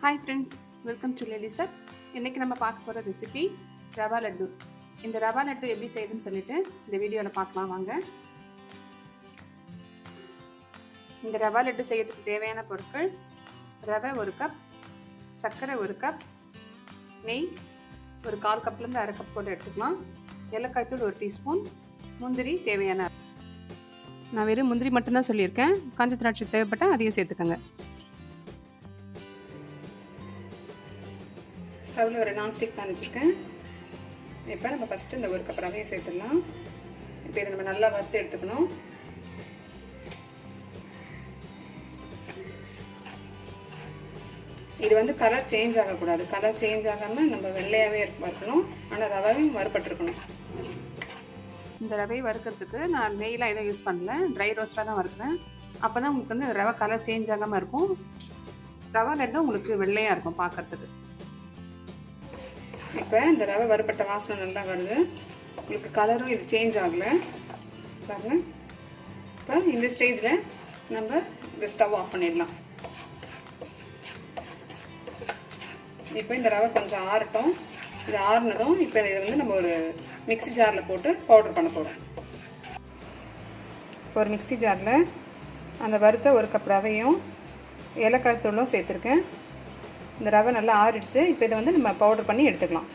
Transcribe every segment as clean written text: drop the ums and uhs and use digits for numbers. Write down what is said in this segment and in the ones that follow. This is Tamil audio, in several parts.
Hi friends, welcome to lady sir. இன்றைக்கி நம்ம பார்க்க போகிற ரெசிபி ரவா லட்டு. இந்த ரவா லட்டு எப்படி செய்யுதுன்னு சொல்லிட்டு இந்த வீடியோவில் பார்க்கலாம் வாங்க. இந்த ரவா லட்டு செய்யறதுக்கு தேவையான பொருட்கள்: ரவை 1 கப், சர்க்கரை 1 கப், நெய் ஒரு 1/4 கப்லேருந்து 1/2 கப் போட்டு எடுத்துக்கலாம், ஏலக்காய் தூள் 1 டீஸ்பூன், முந்திரி தேவையான. நான் வெறும் முந்திரி மட்டும்தான் சொல்லியிருக்கேன், காஞ்ச திராட்சை தேவைப்பட்டால் அதையும் சேர்த்துக்கோங்க. ஸ்டவ்வில் ஒரு நான்ஸ்டிக் பேன் வச்சுருக்கேன். இப்போ நம்ம ஃபஸ்ட்டு இந்த 1 கப் ரவையை சேர்த்துடலாம். இப்போ இதை நம்ம நல்லா வறுத்து எடுத்துக்கணும். இது வந்து கலர் சேஞ்ச் ஆகக்கூடாது. கலர் சேஞ்ச் ஆகாமல் நம்ம வெள்ளையாகவே வறுக்கணும். ஆனால் ரவையும் வறுப்பட்டுருக்கணும். இந்த ரவையை வறுக்கிறதுக்கு நான் நெய்லாம் எதுவும் யூஸ் பண்ணல, ட்ரை ரோஸ்ட்டாக தான் வறுக்கிறேன். அப்போ தான் உங்களுக்கு வந்து ரவை கலர் சேஞ்ச் ஆகாமல் இருக்கும். ரவை லட்டு உங்களுக்கு வெள்ளையாக இருக்கும் பார்க்குறதுக்கு. இப்போ இந்த ரவை வறுப்பட்ட வாசனை நல்லா வருது. உங்களுக்கு கலரும் இது சேஞ்ச் ஆகலை பாருங்கள். இப்போ இந்த ஸ்டேஜில் நம்ம இந்த ஸ்டவ் ஆஃப் பண்ணிடலாம். இப்போ இந்த ரவை கொஞ்சம் ஆறட்டும். இது ஆறுனதும் இப்போ இதை வந்து நம்ம ஒரு மிக்ஸி ஜாரில் போட்டு பவுடர் பண்ண போகிறோம். இப்போ ஒரு மிக்ஸி ஜாரில் அந்த வறுத்த 1 கப் ரவையும் ஏலக்காய் தூளும் சேர்த்துருக்கேன். இந்த ரவை நல்லா ஆறிடுச்சு. இப்போ இதை வந்து நம்ம பவுடர் பண்ணி எடுத்துக்கலாம்.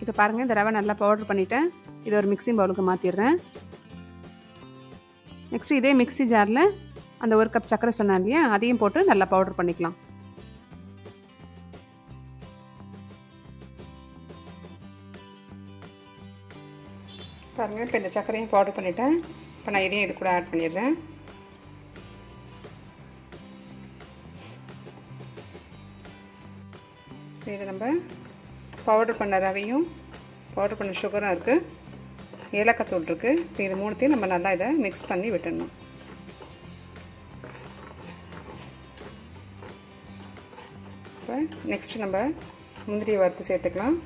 இப்போ பாருங்கள், இந்த ரவை நல்லா பவுடர் பண்ணிவிட்டேன். இதை ஒரு மிக்ஸிங் பவுலுக்கு மாற்றிடுறேன். நெக்ஸ்ட்டு இதே மிக்ஸி ஜாரில் அந்த 1 கப் சர்க்கரை சொன்னேன் இல்லையா, அதையும் போட்டு நல்லா பவுடர் பண்ணிக்கலாம். பாருங்கள், இப்போ இந்த சர்க்கரையும் பவுடர் பண்ணிவிட்டேன். இப்போ நான் இதையும் இது கூட ஆட் பண்ணிடுறேன். இதை நம்ம பவுடர் பண்ண ரவையும் பவுடர் பண்ண சுகரும் இருக்குது, ஏலக்காய் தூள் இருக்குது. இப்போ இது மூணுத்தையும் நம்ம நல்லா இதை மிக்ஸ் பண்ணி விட்டுடணும். இப்போ நெக்ஸ்ட்டு நம்ம முந்திரியை வறுத்து சேர்த்துக்கலாம்.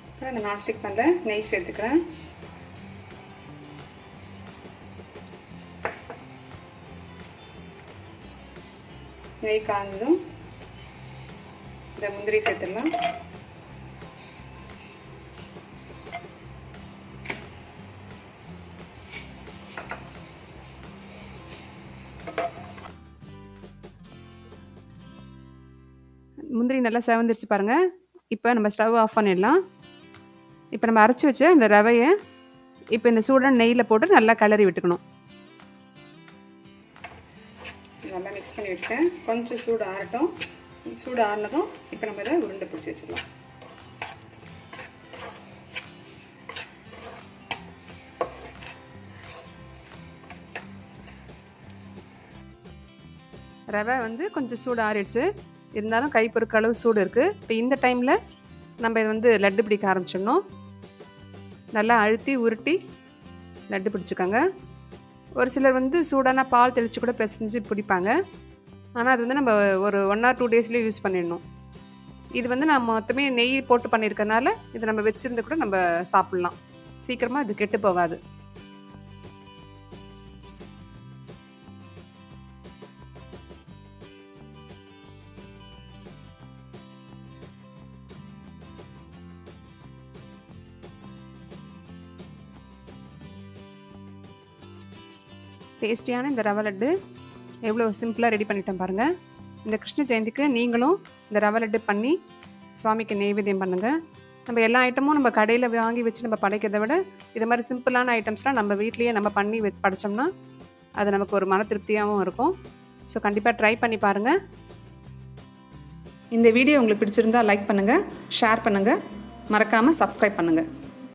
இப்போ இந்த நான்ஸ்டிக் பேனில் நெய் சேர்த்துக்கிறேன். நெய் காய்ஞ்சதும் இந்த முந்திரி சேர்த்துடலாம். முந்திரி நல்லா செவந்துருச்சு பாருங்கள். இப்போ நம்ம ஸ்டவ் ஆஃப் பண்ணிடலாம். இப்போ நம்ம அரைச்சி வச்ச இந்த ரவையை இப்போ இந்த சூடான நெய்யில் போட்டு நல்லா கிளறி விட்டுக்கணும். நல்லா மிக்ஸ் பண்ணி விட்டுட்டேன். கொஞ்சம் சூடு ஆறட்டும். சூடு ஆறினதும் இப்போ நம்ம இதை உருண்டை பிடிச்சி வச்சிடலாம். ரவை வந்து கொஞ்சம் சூடு ஆறிடுச்சு, இருந்தாலும் கை பொறுக்கிற அளவு சூடு இருக்குது. இப்போ இந்த டைமில் நம்ம இதை வந்து லட்டு பிடிக்க ஆரம்பிச்சிடணும். நல்லா அழுத்தி உருட்டி லட்டு பிடிச்சிக்கோங்க. ஒரு சிலர் வந்து சூடான பால் தெளித்து கூட பிசைஞ்சு பிடிப்பாங்க. ஆனால் அது வந்து நம்ம ஒரு 1 or 2 டேஸ்லேயே யூஸ் பண்ணிடணும். இது வந்து நான் மொத்தமே நெய் போட்டு பண்ணியிருக்கனால இதை நம்ம வச்சுருந்து கூட நம்ம சாப்பிட்லாம். சீக்கிரமாக இது கெட்டு போகாது. டேஸ்டியான இந்த ரவை லட்டு எவ்வளோ சிம்பிளாக ரெடி பண்ணிட்டேன் பாருங்கள். இந்த கிருஷ்ண ஜெயந்திக்கு நீங்களும் இந்த ரவை லட்டு பண்ணி சுவாமிக்கு நெய்வேத்தியம் பண்ணுங்கள். நம்ம எல்லா ஐட்டமும் நம்ம கடையில் வாங்கி வச்சு நம்ம படைக்கிறத விட இது மாதிரி சிம்பிளான ஐட்டம்ஸ்லாம் நம்ம வீட்லேயே நம்ம பண்ணி படைச்சோம்னா அது நமக்கு ஒரு மன திருப்தியாகவும் இருக்கும். ஸோ கண்டிப்பாக ட்ரை பண்ணி பாருங்கள். இந்த வீடியோ உங்களுக்கு பிடிச்சிருந்தால் லைக் பண்ணுங்கள், ஷேர் பண்ணுங்கள், மறக்காமல் சப்ஸ்கிரைப் பண்ணுங்கள்.